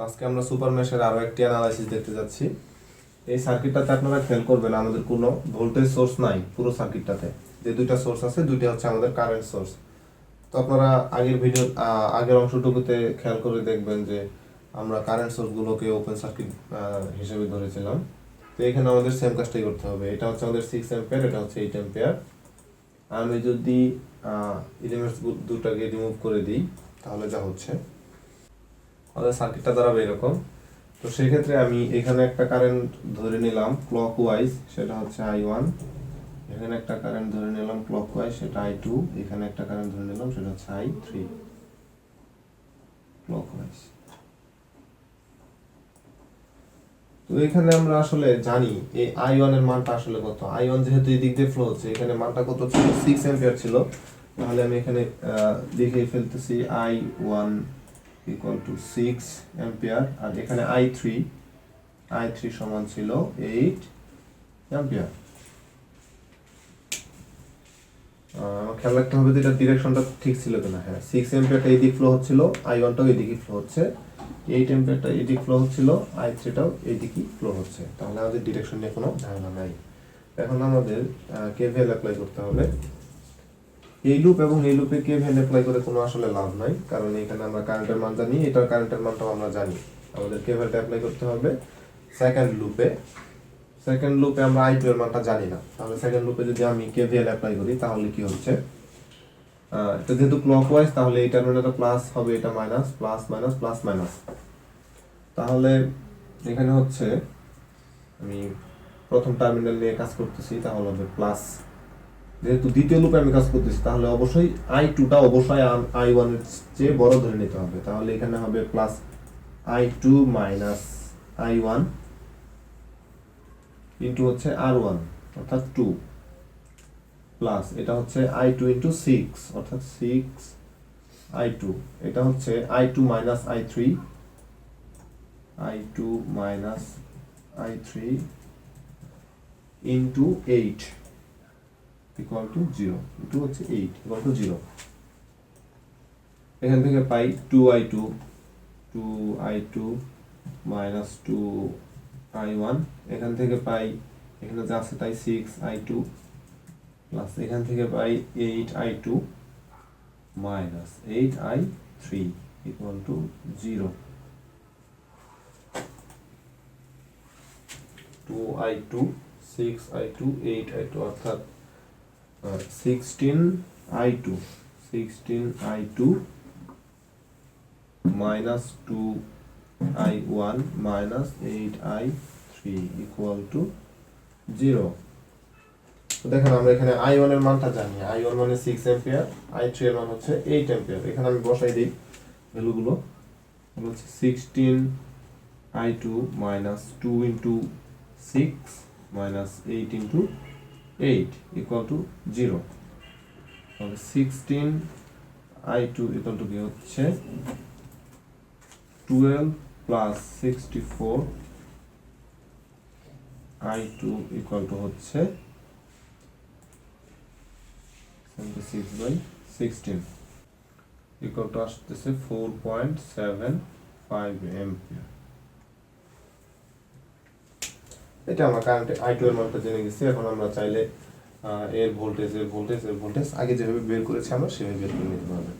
আজকে আমরা সুপার মেশের আরো একটি অ্যানালাইসিস দেখতে যাচ্ছি। এই সার্কিটটাতে আপনারা খেয়াল করবেন আমাদের কোনো ভোল্টেজ সোর্স নাই পুরো সার্কিটটাতে। যে দুইটা সোর্স আছে দুইটা হচ্ছে আমাদের কারেন্ট সোর্স। তো আপনারা আগের অংশটুকুতে খেয়াল করে দেখবেন যে আমরা কারেন্ট সোর্সগুলোকে ওপেন সার্কিট হিসেবে ধরেছিলাম। তো এখানে আমাদের সেম কাজটাই করতে হবে। এটা হচ্ছে আমাদের 6 অ্যাম্পিয়ার, এটা হচ্ছে 8 অ্যাম্পিয়ার। আমি যদি এলিমেন্টস দুটাকে রিমুভ করে দিই তাহলে যা হচ্ছে আমাদের সার্কিটটা দাঁড়াবে এরকম। তো সেই ক্ষেত্রে আমি এখানে একটা কারেন্ট ধরে নিলাম ক্লকওয়াইজ, সেটা হচ্ছে I1। এখানে একটা কারেন্ট ধরে নিলাম ক্লকওয়াইজ, সেটা I2। এখানে একটা কারেন্ট ধরে নিলাম, সেটা হচ্ছে I3 ক্লকওয়াইজ। তো এখানে আমরা আসলে জানি এই I1 এর মানটা আসলে কত। I1 যেহেতু এই দিক দিয়ে ফ্লো হচ্ছে, এখানে মানটা কত ছিল? 6 অ্যাম্পিয়ার ছিল। তাহলে আমি এখানে লিখে ফেলতেছি I1 equal to 6 অ্যাম্পিয়ার, আর এখানে I3 সমান ছিল 8 অ্যাম্পিয়ার। আমার খেয়াল রাখতে হবে যে এটা ডিরেকশনটা ঠিক ছিল কিনা। হ্যাঁ, 6 অ্যাম্পিয়ারটা এইদিক ফ্লো হচ্ছিল, I1টাও এইদিকে ফ্লো হচ্ছে, 8 অ্যাম্পিয়ারটা এইদিক ফ্লো হচ্ছিল, I3টাও এইদিকেই ফ্লো হচ্ছে। তাহলে আমাদের ডিরেকশন নিয়ে কোনো ঝামেলা নাই। এখন আমাদের কেভিএল অ্যাপ্লাই করতে হবে। এই লুপ এবং এই লুপে কেভিএল অ্যাপ্লাই করে কোনো আসলে লাভ নাই, কারণ এখানে আমরা কারেন্টের মান জানি, এটার কারেন্টের মানটাও আমরা জানি। আমাদের কেভিএলটা অ্যাপ্লাই করতে হবে সেকেন্ড লুপে আমরা I2 এর মানটা জানি না। তাহলে সেকেন্ড লুপে যদি আমি কেভিএল অ্যাপ্লাই করি তাহলে কি হচ্ছে, এটা যেহেতু ক্লকওয়াইজ তাহলে এই টার্মিনালটা প্লাস হবে, এটা minus, plus minus plus minus. তাহলে এখানে হচ্ছে আমি প্রথম টার্মিনাল নিয়ে কাজ করতেছি, তাহলে হবে প্লাস। যেহেতু দ্বিতীয় লুপে আমি কাজ করতেছি তাহলে অবশ্যই I2টা অবশ্যই I1 এর চেয়ে বড় ধরে নিতে হবে। তাহলে এখানে হবে plus I2 minus I1 into হচ্ছে R1 অর্থাৎ 2, প্লাস এটা হচ্ছে I2 ইন্টু 6 অর্থাৎ 6 I2। এটা হচ্ছে I2 minus I3 into 8 equal to 0, into হচ্ছে 8 ইকুয়াল টু 0। এখান থেকে পাই 2I2 মাইনাস 2I1। এখান থেকে পাই, এখানে যা আছে তাই 6I2, প্লাস এখান থেকে পাই 8I2 minus 8I3 equal to 0। 2I2 6I2 8I2 অর্থাৎ 16I2 minus 2I1 minus 8I3 equal to 0। তো দেখেন আমরা এখানে I1 এর মানটা জানি, I1 মানে 6 অ্যাম্পিয়ার, I3 এর মান হচ্ছে 8 অ্যাম্পিয়ার। এখানে আমি বসাই দিই ভ্যালুগুলো, হচ্ছে 16I2 minus 2 into 6 minus 8 into 8 equal to 0। তাহলে 16I2 ইকুয়াল টু কি হচ্ছে 12 প্লাস 64I2 ইকুয়াল টু হচ্ছে 76/16 ইকুয়াল টু আসতেছে 4.75 অ্যাম্পিয়ার। এটা আমরা কারেন্ট I2 এর মানটা জেনে গেছি। এখন আমরা চাইলে এর ভোল্টেজ আগে যেভাবে বের করেছি আমরা সেভাবে বের করে নিতে পারবো।